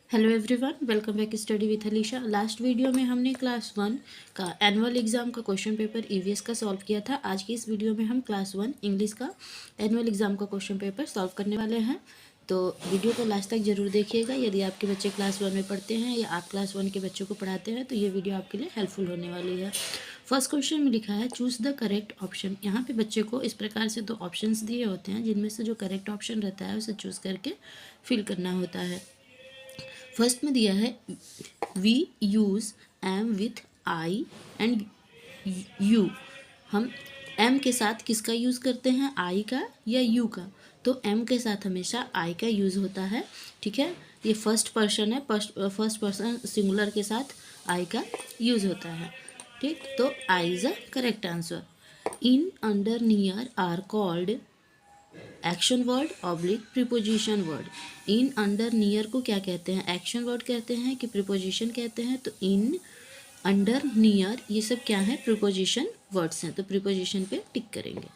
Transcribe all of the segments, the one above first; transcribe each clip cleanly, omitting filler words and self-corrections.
Hello everyone, welcome back study with Alisha. Last video में हमने class 1 का एनुअल एग्ज़ाम का क्वेश्चन पेपर ईवीएस का सॉल्व किया था। आज की इस वीडियो में हम क्लास 1 इंग्लिश का एनुअल एग्ज़ाम का क्वेश्चन पेपर सॉल्व करने वाले हैं। तो वीडियो को लास्ट तक जरूर देखिएगा। यदि आपके बच्चे क्लास 1 में पढ़ते हैं या आप क्लास 1 के बच्चों को पढ़ाते हैं तो ये वीडियो आपके लिए हेल्पफुल होने वाली है। फर्स्ट क्वेश्चन में लिखा है चूज़ द करेक्ट ऑप्शन। यहाँ पे बच्चे को इस प्रकार से 2 ऑप्शंस दिए होते हैं, जिनमें से जो करेक्ट ऑप्शन रहता है उसे चूज़ करके फिल करना होता है। फर्स्ट में दिया है we use am with I and you. हम एम के साथ किसका यूज़ करते हैं, आई का या यू का? तो एम के साथ हमेशा आई का यूज़ होता है। ठीक है, ये फर्स्ट पर्सन है, फर्स्ट पर्सन सिंगुलर के साथ आई का यूज़ होता है। ठीक, तो I is a correct answer. In, under, near are called action word oblique preposition word. In, under, near को क्या कहते हैं? एक्शन वर्ड कहते हैं कि प्रीपोजिशन कहते हैं? तो इन, अंडर, नियर ये सब क्या है? प्रीपोजिशन वर्ड्स हैं। तो प्रीपोजिशन पे टिक करेंगे।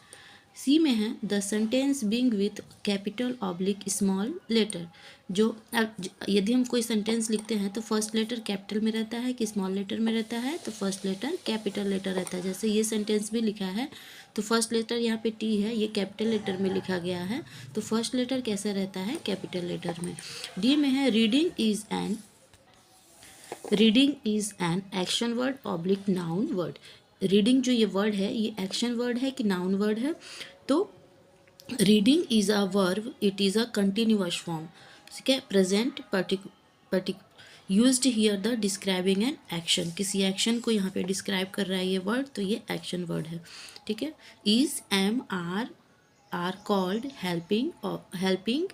सी में है the sentence being with capital oblique small letter. जो यदि हम कोई सेंटेंस लिखते हैं तो फर्स्ट लेटर कैपिटल में रहता है कि स्मॉल लेटर में रहता है? तो फर्स्ट लेटर कैपिटल लेटर रहता है। जैसे ये सेंटेंस भी लिखा है तो फर्स्ट लेटर यहाँ पे टी है, ये कैपिटल लेटर में लिखा गया है, तो फर्स्ट लेटर कैसे रहता है? कैपिटल लेटर में। डी में है reading is an action word oblique noun word. Reading जो ये वर्ड है ये एक्शन वर्ड है कि नाउन वर्ड है? तो reading is a verb, it is a continuous form. ठीक है, present used here the describing an action. किसी एक्शन को यहाँ पे डिस्क्राइब कर रहा है ये वर्ड, तो ये एक्शन वर्ड है। ठीक है, is, am, are called helping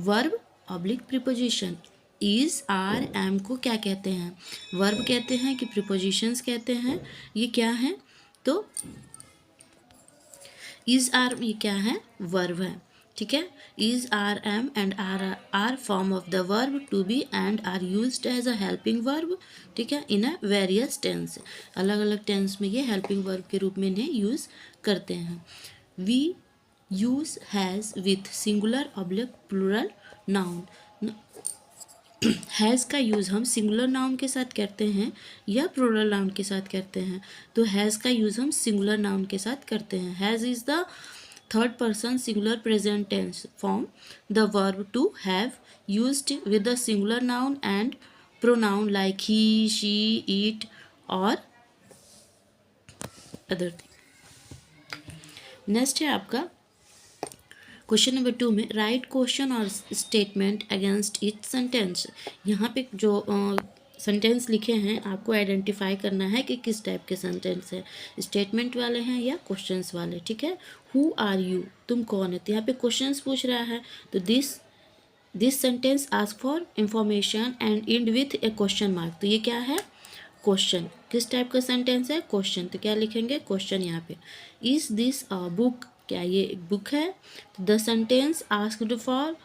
verb oblique preposition. Is, are, am को क्या कहते हैं? वर्ब कहते हैं कि प्रीपोजिशंस कहते हैं? ये क्या है? तो इज, आर ये क्या है? वर्ब है। ठीक है, is, are, am and are form of the verb to be and are used as a helping verb. ठीक है, इन अ वेरियस टेंस। अलग अलग टेंस में ये हेल्पिंग वर्ब के रूप में इन्हें यूज़ करते हैं। We use has with singular oblique plural noun. Has का यूज़ हम सिंगुलर नाउन के साथ करते हैं या प्लूरल नाउन के साथ करते हैं? तो हैज़ का यूज़ हम सिंगुलर नाउन के साथ करते हैं। Has is the third person singular present tense form the verb to have used with the singular noun and pronoun like he, she, it और अदर थिंग। नेक्स्ट है आपका question number 2 में write question और statement against each sentence. यहाँ पे जो sentence लिखे हैं आपको आइडेंटिफाई करना है कि किस टाइप के सेंटेंस है, स्टेटमेंट वाले हैं या क्वेश्चंस वाले। ठीक है, हु आर यू, तुम कौन है? तो यहाँ पे क्वेश्चंस पूछ रहा है, तो this sentence ask for information and and with A question mark. तो ये क्या है? क्वेश्चन। किस टाइप का सेंटेंस है? क्वेश्चन। तो क्या लिखेंगे? क्वेश्चन यहाँ पे। इज दिस अ बुक, क्या ये एक बुक है? The sentence asked for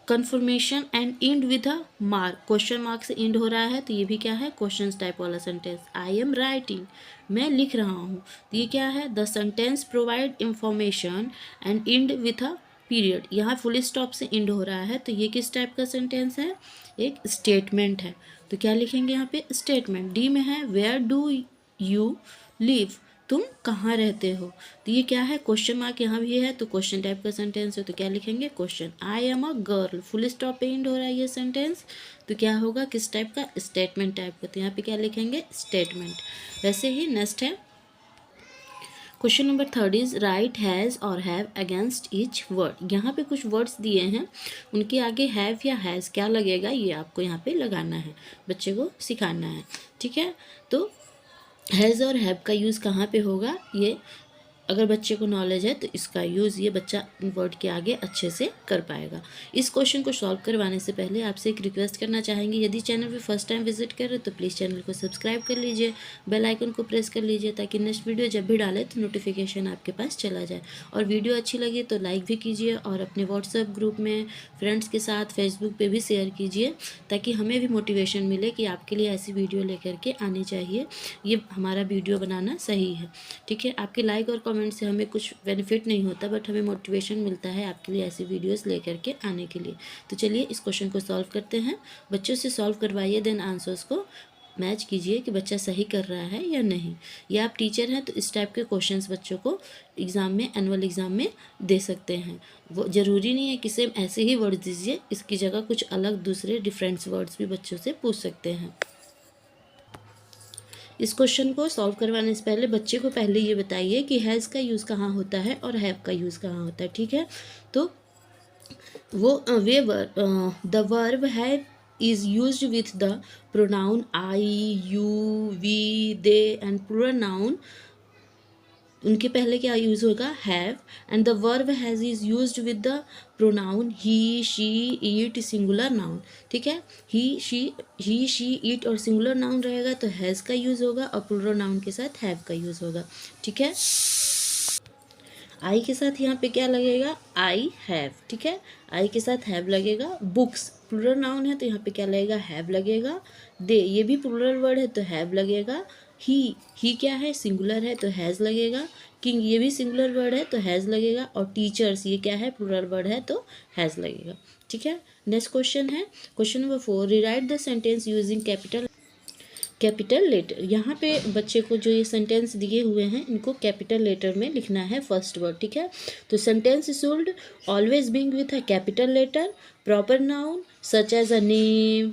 confirmation and end with a mark. Question mark से इंड हो रहा है तो ये भी क्या है? क्वेश्चन टाइप वाला सेंटेंस। आई एम राइटिंग, मैं लिख रहा हूँ, तो ये क्या है? The sentence provide information and end with a period. यहाँ फुल स्टॉप से इंड हो रहा है तो ये किस टाइप का सेंटेंस है? एक स्टेटमेंट है। तो क्या लिखेंगे यहाँ पे? स्टेटमेंट। डी में है वेयर डू यू लिव, तुम कहाँ रहते हो? तो ये क्या है? क्वेश्चन मार्क यहाँ भी है तो क्वेश्चन टाइप का सेंटेंस है, तो क्या लिखेंगे? Question. I am a girl, full stop पे एंड हो रहा है ये सेंटेंस, तो क्या होगा? किस टाइप का? स्टेटमेंट टाइप का। तो यहाँ पे क्या लिखेंगे? स्टेटमेंट। वैसे ही नेक्स्ट है question number 3 is right has और हैव अगेंस्ट ईच वर्ड। यहाँ पे कुछ वर्ड्स दिए हैं, उनके आगे हैव या हैज़ क्या लगेगा ये आपको यहाँ पे लगाना है, बच्चे को सिखाना है। ठीक है, तो हैज़ और हैव का यूज़ कहाँ पे होगा? ये अगर बच्चे को नॉलेज है तो इसका यूज़ ये बच्चा वर्ड के आगे अच्छे से कर पाएगा। इस क्वेश्चन को सॉल्व करवाने से पहले आपसे एक रिक्वेस्ट करना चाहेंगे, यदि चैनल पे फर्स्ट टाइम विजिट कर रहे तो प्लीज़ चैनल को सब्सक्राइब कर लीजिए, बेल आइकन को प्रेस कर लीजिए ताकि नेक्स्ट वीडियो जब भी डालें तो नोटिफिकेशन आपके पास चला जाए। और वीडियो अच्छी लगी तो लाइक भी कीजिए और अपने व्हाट्सएप ग्रुप में फ्रेंड्स के साथ फेसबुक पर भी शेयर कीजिए ताकि हमें भी मोटिवेशन मिले कि आपके लिए ऐसी वीडियो लेकर के आनी चाहिए। ये हमारा वीडियो बनाना सही है। ठीक है, आपके लाइक और कमेंट से हमें कुछ बेनिफिट नहीं होता, बट हमें मोटिवेशन मिलता है आपके लिए ऐसी वीडियोस लेकर के आने के लिए। तो चलिए इस क्वेश्चन को सॉल्व करते हैं। बच्चों से सॉल्व करवाइए, देन आंसर्स को मैच कीजिए कि बच्चा सही कर रहा है या नहीं। या आप टीचर हैं तो इस टाइप के क्वेश्चंस बच्चों को एग्ज़ाम में, एनुअल एग्ज़ाम में दे सकते हैं। वो ज़रूरी नहीं है कि सेम ऐसे ही वर्ड्स दीजिए, इसकी जगह कुछ अलग दूसरे डिफरेंट वर्ड्स भी बच्चों से पूछ सकते हैं। इस क्वेश्चन को सॉल्व करवाने से पहले बच्चे को पहले ये बताइए कि हैज़ का यूज़ कहाँ होता है और हैव का यूज़ कहाँ होता है। ठीक है, तो वो way the verb have is used with the pronoun I, you, we, they and plural noun, उनके पहले क्या यूज़ होगा, have. And the verb has is used with the pronoun he, she, it, singular noun. ठीक है, ही, she, it और singular noun रहेगा तो has का यूज़ होगा और प्लूरल नाउन के साथ हैव का यूज़ होगा। ठीक है, आई के साथ यहाँ पे क्या लगेगा, आई हैव। ठीक है, आई के साथ हैव लगेगा। बुक्स प्लूरल नाउन है तो यहाँ पे क्या लगेगा, हैव लगेगा। दे, ये भी प्लूरल वर्ड है तो हैव लगेगा। ही क्या है, सिंगुलर है तो हैज़ लगेगा। किंग, ये भी सिंगुलर वर्ड है तो हैज़ लगेगा। और टीचर्स, ये क्या है, प्लूरल वर्ड है तो हैज़ लगेगा। ठीक है, नेक्स्ट क्वेश्चन है question number 4, rewrite the sentence using capital letter. यहाँ पे बच्चे को जो ये सेंटेंस दिए हुए हैं इनको कैपिटल लेटर में लिखना है फर्स्ट वर्ड। ठीक है, तो sentence should always begin with a capital letter. Proper noun such as a name,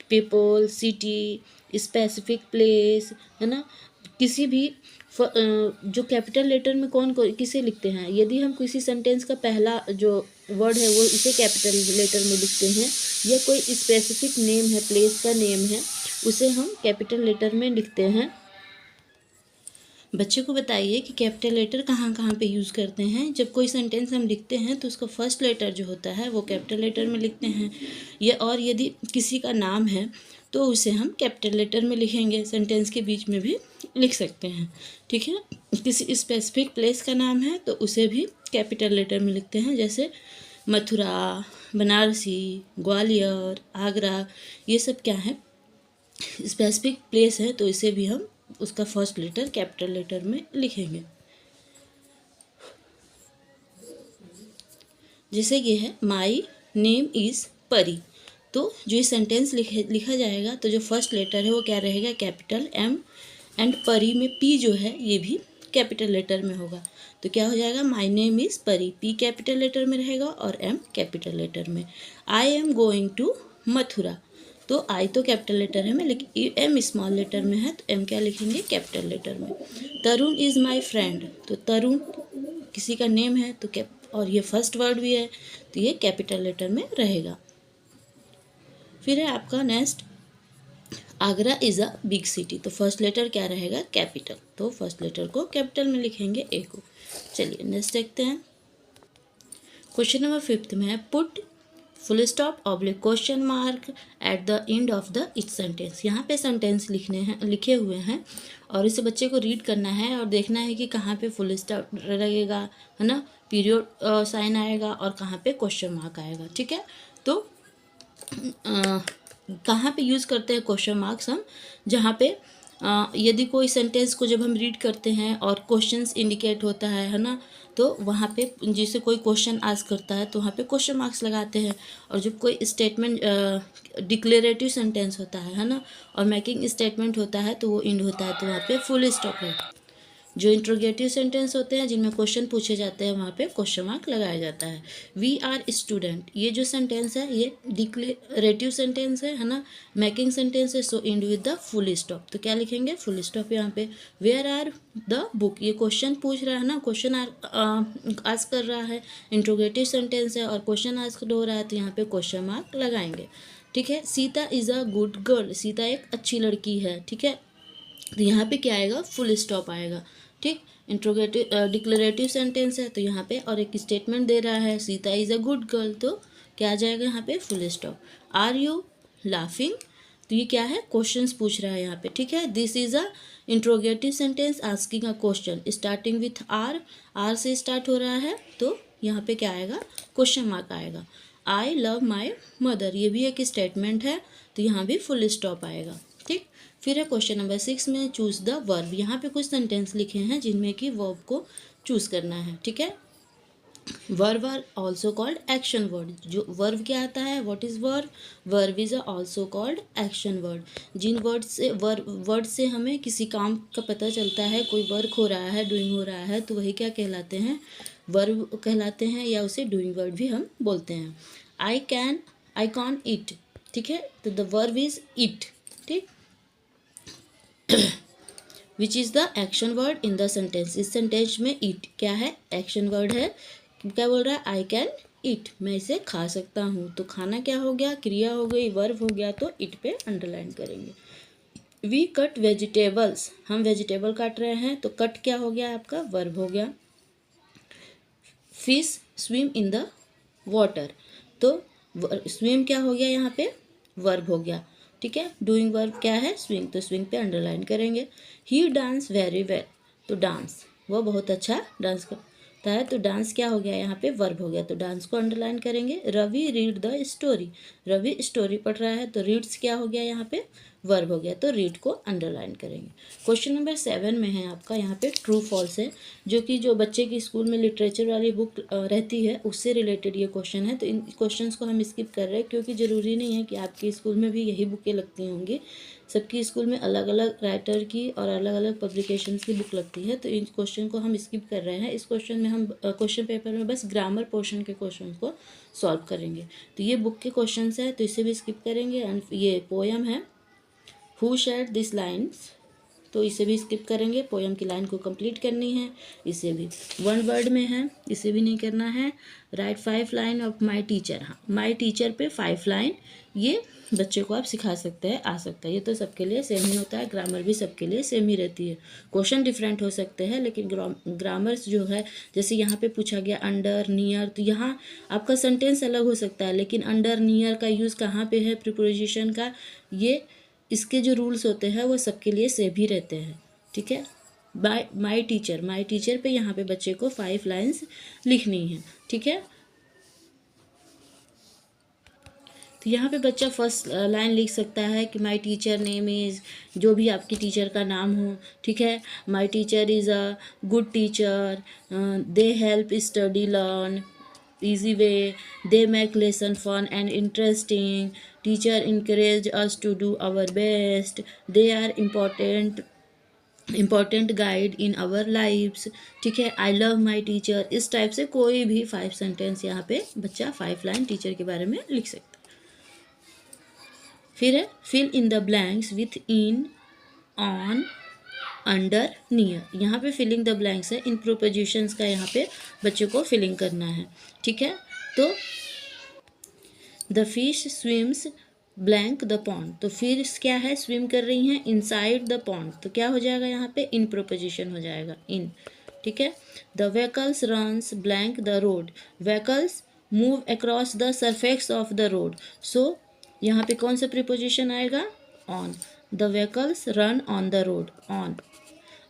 people, city, specific place, है ना। किसी भी जो कैपिटल लेटर में कौन किसे लिखते हैं, यदि हम किसी सेंटेंस का पहला जो वर्ड है वो इसे कैपिटल लेटर में लिखते हैं, या कोई स्पेसिफिक नेम है, प्लेस का नेम है, उसे हम कैपिटल लेटर में लिखते हैं। बच्चे को बताइए कि कैपिटल लेटर कहाँ कहाँ पे यूज़ करते हैं। जब कोई सेंटेंस हम लिखते हैं तो उसका फर्स्ट लेटर जो होता है वो कैपिटल लेटर में लिखते हैं, या और यदि किसी का नाम है तो उसे हम कैपिटल लेटर में लिखेंगे, सेंटेंस के बीच में भी लिख सकते हैं। ठीक है, किसी स्पेसिफिक प्लेस का नाम है तो उसे भी कैपिटल लेटर में लिखते हैं, जैसे मथुरा, बनारसी, ग्वालियर, आगरा, ये सब क्या है, स्पेसिफिक प्लेस है तो इसे भी हम उसका फर्स्ट लेटर कैपिटल लेटर में लिखेंगे। जैसे ये है माई नेम इज़ परी, तो जो ये सेंटेंस लिखा जाएगा तो जो फर्स्ट लेटर है वो क्या रहेगा, कैपिटल एम, एंड परी में पी जो है ये भी कैपिटल लेटर में होगा। तो क्या हो जाएगा, my name is Pari, P capital letter में रहेगा और एम कैपिटल लेटर में। I am going to Mathura, तो आई तो कैपिटल लेटर है में, लेकिन एम स्मॉल लेटर में है तो एम क्या लिखेंगे, कैपिटल लेटर में। तरुण इज़ माई फ्रेंड, तो तरुण किसी का नेम है तो और ये फर्स्ट वर्ड भी है तो ये कैपिटल लेटर में रहेगा। फिर है आपका next, Agra is a big city, तो फर्स्ट लेटर क्या रहेगा, कैपिटल, तो फर्स्ट लेटर को कैपिटल में लिखेंगे ए को। चलिए नेक्स्ट देखते हैं। क्वेश्चन नंबर 5 में है put full stop oblique question mark at the end of the each sentence. यहाँ पे सेंटेंस लिखे हुए हैं और इसे बच्चे को रीड करना है और देखना है कि कहाँ पे फुल स्टॉप लगेगा, है ना, पीरियड साइन आएगा और कहाँ पे क्वेश्चन मार्क आएगा। ठीक है, तो कहाँ पे यूज़ करते हैं क्वेश्चन मार्क्स हम, जहाँ पे यदि कोई सेंटेंस को जब हम रीड करते हैं और क्वेश्चंस इंडिकेट होता है ना, तो वहाँ पे जैसे कोई क्वेश्चन आस्क करता है तो वहाँ पे क्वेश्चन मार्क्स लगाते हैं। और जब कोई स्टेटमेंट डिक्लेरेटिव सेंटेंस होता है ना, और मेकिंग स्टेटमेंट होता है तो वो इंड होता है तो वहाँ पे फुल स्टॉप है। जो इंट्रोगेटिव सेंटेंस होते हैं जिनमें क्वेश्चन पूछे जाते हैं वहाँ पे क्वेश्चन मार्क लगाया जाता है। वी आर स्टूडेंट, ये जो सेंटेंस है ये डिक्लेरेटिव सेंटेंस है ना, मेकिंग सेंटेंस है, so and with the full stop, तो क्या लिखेंगे, फुल स्टॉप यहाँ पे। वेयर आर द बुक, ये क्वेश्चन पूछ रहा है ना, क्वेश्चन आस्क कर रहा है, इंट्रोगेटिव सेंटेंस है और क्वेश्चन आस्क हो रहा है तो यहाँ पे क्वेश्चन मार्क लगाएंगे। ठीक है, Sita is a good girl, Sita एक अच्छी लड़की है। ठीक है, तो यहाँ पे क्या आएगा, फुल स्टॉप आएगा। ठीक, इंट्रोगेटिव डिक्लेरेटिव सेंटेंस है तो यहाँ पे और एक स्टेटमेंट दे रहा है, Sita is a good girl, तो क्या आ जाएगा यहाँ पे, full stop. Are you laughing, तो ये क्या है, क्वेश्चंस पूछ रहा है यहाँ पे। ठीक है, this is a interrogative sentence asking a question starting with are से स्टार्ट हो रहा है तो यहाँ पे क्या आएगा, क्वेश्चन मार्क आएगा। आई लव माई मदर, ये भी एक स्टेटमेंट है तो यहाँ भी फुल स्टॉप आएगा। ठीक, फिर है क्वेश्चन नंबर 6 में चूज़ द वर्ब। यहाँ पे कुछ सेंटेंस लिखे हैं जिनमें कि वर्ब को चूज़ करना है, ठीक है। Verb are also called action word. जो वर्ब क्या आता है, what is verb? Verb is also called action word. जिन वर्ड से हमें किसी काम का पता चलता है, कोई वर्क हो रहा है, डूइंग हो रहा है, तो वही क्या कहलाते हैं, वर्ब कहलाते हैं, या उसे डूइंग वर्ड भी हम बोलते हैं। आई कॉन ईट, ठीक है, तो द वर्ब इज ईट, ठीक। Which is the action word in the sentence. इस सेंटेंस में ईट क्या है, एक्शन वर्ड है। क्या बोल रहा है, आई कैन ईट, मैं इसे खा सकता हूँ। तो खाना क्या हो गया, क्रिया हो गई, वर्ब हो गया, तो ईट पे अंडरलाइन करेंगे। वी कट वेजिटेबल्स, हम वेजिटेबल काट रहे हैं, तो कट क्या हो गया आपका, वर्ब हो गया। Fish swim in the water, तो स्विम क्या हो गया यहाँ पे, वर्ब हो गया, ठीक है। डूइंग वर्ब क्या है, स्विंग, तो स्विंग पे अंडरलाइन करेंगे। ही डांस वेरी वेल, तो डांस, वो बहुत अच्छा डांस करता है, तो डांस क्या हो गया यहाँ पे, वर्ब हो गया, तो डांस को अंडरलाइन करेंगे। Ravi read the story, Ravi story पढ़ रहा है, तो रीड्स क्या हो गया यहाँ पे, वर्ब हो गया, तो रीड को अंडरलाइन करेंगे। क्वेश्चन नंबर 7 में है आपका यहाँ पे ट्रू फॉल्स है, जो कि जो बच्चे की स्कूल में लिटरेचर वाली बुक रहती है उससे रिलेटेड ये क्वेश्चन है। तो इन क्वेश्चंस को हम स्किप कर रहे हैं, क्योंकि ज़रूरी नहीं है कि आपके स्कूल में भी यही बुकें लगती होंगी। सबकी स्कूल में अलग अलग राइटर की और अलग अलग पब्लिकेशंस की बुक लगती है, तो इन क्वेश्चन को हम स्किप कर रहे हैं। इस क्वेश्चन में हम क्वेश्चन पेपर में बस ग्रामर पोर्शन के क्वेश्चन को सॉल्व करेंगे। तो ये बुक के क्वेश्चन है, तो इसे भी स्किप करेंगे। एंड ये पोयम है, हु शेड दिस लाइन्स, तो इसे भी स्किप करेंगे, पोयम की लाइन को कंप्लीट करनी है, इसे भी 1 वर्ड में है, इसे भी नहीं करना है। Right 5 line of my teacher, हाँ माई टीचर पे 5 लाइन, ये बच्चे को आप सिखा सकते हैं, आ सकता है। ये तो सबके लिए सेम ही होता है, ग्रामर भी सबके लिए सेम ही रहती है। क्वेश्चन डिफरेंट हो सकते हैं, लेकिन ग्रामर्स जो है, जैसे यहाँ पे पूछा गया अंडर नियर, तो यहाँ आपका सेंटेंस अलग हो सकता है, लेकिन अंडर नियर का यूज़ कहाँ पे है, प्रीपोजिशन का, ये इसके जो रूल्स होते हैं वो सबके लिए सेम ही रहते हैं, ठीक है। माई टीचर पे यहाँ पे बच्चे को 5 लाइन्स लिखनी है, ठीक है। तो यहाँ पे बच्चा फर्स्ट लाइन लिख सकता है कि माई टीचर नेम इज़, जो भी आपकी टीचर का नाम हो, ठीक है। My teacher is a good teacher, they help study learn easy way, they make lesson fun and interesting, teacher encourage us to do our best, they are important guide in our lives, ठीक है। I love my teacher, इस type से कोई भी 5 sentence यहाँ पे बच्चा 5 line teacher के बारे में लिख सकता है। फिर है fill in the blanks with in, on, under, near. यहाँ पे फिलिंग द ब्लैंक्स है, इन प्रोपोजिशंस का यहाँ पे बच्चों को फिलिंग करना है, ठीक है। तो the fish swims blank the pond, तो फिश क्या है, स्विम कर रही हैं इनसाइड द पॉन्ड, तो क्या हो जाएगा यहाँ पे, इन प्रोपोजिशन हो जाएगा, इन, ठीक है। The vehicles runs blank the road, vehicles move across the surface of the road, so यहाँ पे कौन सा प्रीपोजिशन आएगा, on. The vehicles run on the road, on.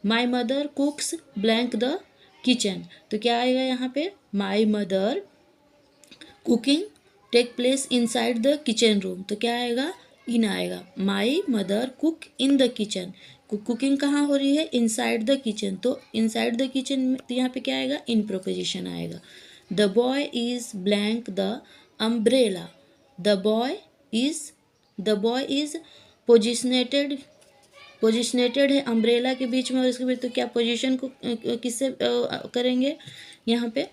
My mother cooks blank the kitchen, तो क्या आएगा यहाँ पे, my mother cooking take place inside the kitchen room, तो क्या आएगा, इन आएगा। My mother cook in the kitchen, cooking कहाँ हो रही है, इनसाइड द किचन, तो इनसाइड द किचन तो यहाँ पे क्या आएगा, इन प्रोपोजिशन आएगा। The boy is blank the umbrella, the boy is positionated है अम्ब्रेला के बीच में, और इसके बीच, तो क्या पोजीशन को किससे करेंगे यहाँ पे,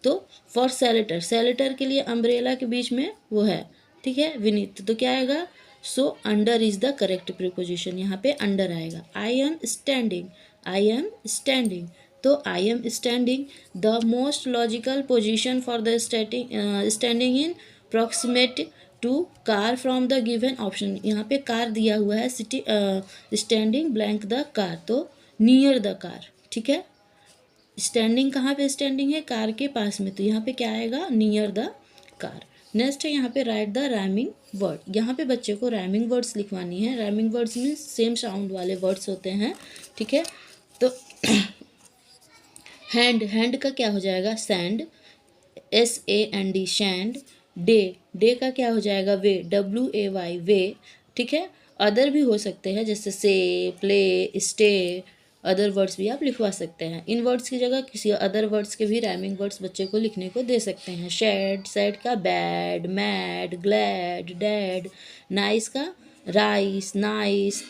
तो फॉर सेलेटर के लिए अम्ब्रेला के बीच में वो है, ठीक है, विनीत, तो क्या आएगा, so under is the correct preposition, यहाँ पे अंडर आएगा। आई एम स्टैंडिंग, तो I am standing the most logical position for the standing in proximate to car from the given option, यहाँ पे कार दिया हुआ है, city standing blank the car, तो नियर द कार, ठीक है। स्टैंडिंग कहाँ पे स्टैंडिंग है, कार के पास में, तो यहाँ पे क्या आएगा, नियर द कार। नेक्स्ट है यहाँ पे राइट द राइमिंग वर्ड, यहाँ पे बच्चे को राइमिंग वर्ड्स लिखवानी है। राइमिंग वर्ड्स में सेम साउंड वाले वर्ड्स होते हैं, ठीक है। तो हैंड का क्या हो जाएगा, सैंड, SAND शैंड। डे का क्या हो जाएगा, वे, WAY वे, ठीक है। अदर भी हो सकते हैं, जैसे से, प्ले, स्टे, अदर वर्ड्स भी आप लिखवा सकते हैं। इन वर्ड्स की जगह किसी अदर वर्ड्स के भी राइमिंग वर्ड्स बच्चे को लिखने को दे सकते हैं। शेड, सैड का bad, mad, glad, dad, nice का राइस, नाइस,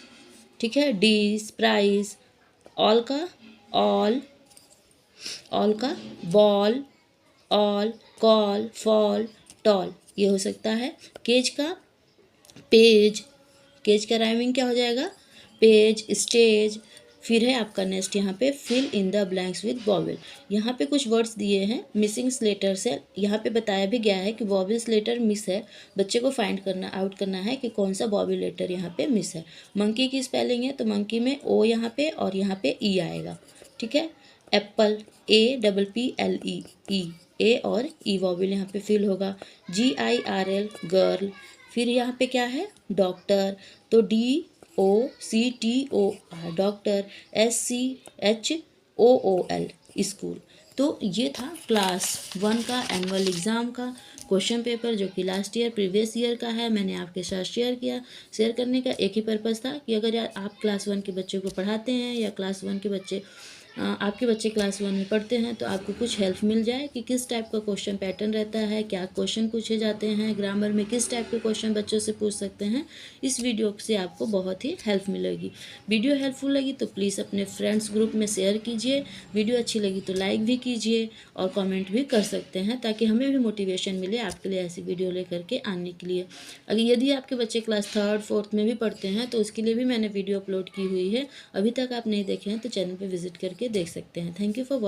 ठीक है, डिस, प्राइस, ऑल का ऑल, ऑल का ball, all, call, fall, tall, ये हो सकता है। केज का पेज, केज का राइमिंग क्या हो जाएगा, पेज, स्टेज। फिर है आपका नेक्स्ट यहाँ पे fill in the blanks with vowel. यहाँ पे कुछ वर्ड्स दिए हैं मिसिंग लेटर से, यहाँ पे बताया भी गया है कि वॉवेल्स लेटर मिस है, बच्चे को फाइंड करना आउट करना है कि कौन सा वॉवेल लेटर यहाँ पे मिस है। मंकी की स्पेलिंग है तो मंकी में ओ यहाँ पे और यहाँ पे ई आएगा, ठीक है। एप्पल, APPLE, ई, ए और ई वॉवेल यहाँ पे फिल होगा। GIRL, girl. फिर यहाँ पे क्या है, डॉक्टर, तो DOCTOR, डॉक्टर। SCHOOL, school. तो ये था क्लास 1 का एनुअल एग्ज़ाम का क्वेश्चन पेपर, जो कि लास्ट ईयर प्रीवियस ईयर का है। मैंने आपके साथ शेयर किया। शेयर करने का एक ही पर्पज़ था कि अगर आप क्लास 1 के बच्चे को पढ़ाते हैं या क्लास 1 के बच्चे आपके बच्चे क्लास 1 में पढ़ते हैं तो आपको कुछ हेल्प मिल जाए कि किस टाइप का क्वेश्चन पैटर्न रहता है, क्या क्वेश्चन पूछे जाते हैं, ग्रामर में किस टाइप के क्वेश्चन बच्चों से पूछ सकते हैं। इस वीडियो से आपको बहुत ही हेल्प मिलेगी। वीडियो हेल्पफुल लगी तो प्लीज़ अपने फ्रेंड्स ग्रुप में शेयर कीजिए। वीडियो अच्छी लगी तो लाइक भी कीजिए और कमेंट भी कर सकते हैं, ताकि हमें भी मोटिवेशन मिले आपके लिए ऐसी वीडियो लेकर के आने के लिए। अगर यदि आपके बच्चे क्लास 3rd 4th में भी पढ़ते हैं तो उसके लिए भी मैंने वीडियो अपलोड की हुई है। अभी तक आप नहीं देखे हैं तो चैनल पर विजिट करके देख सकते हैं। Thank you for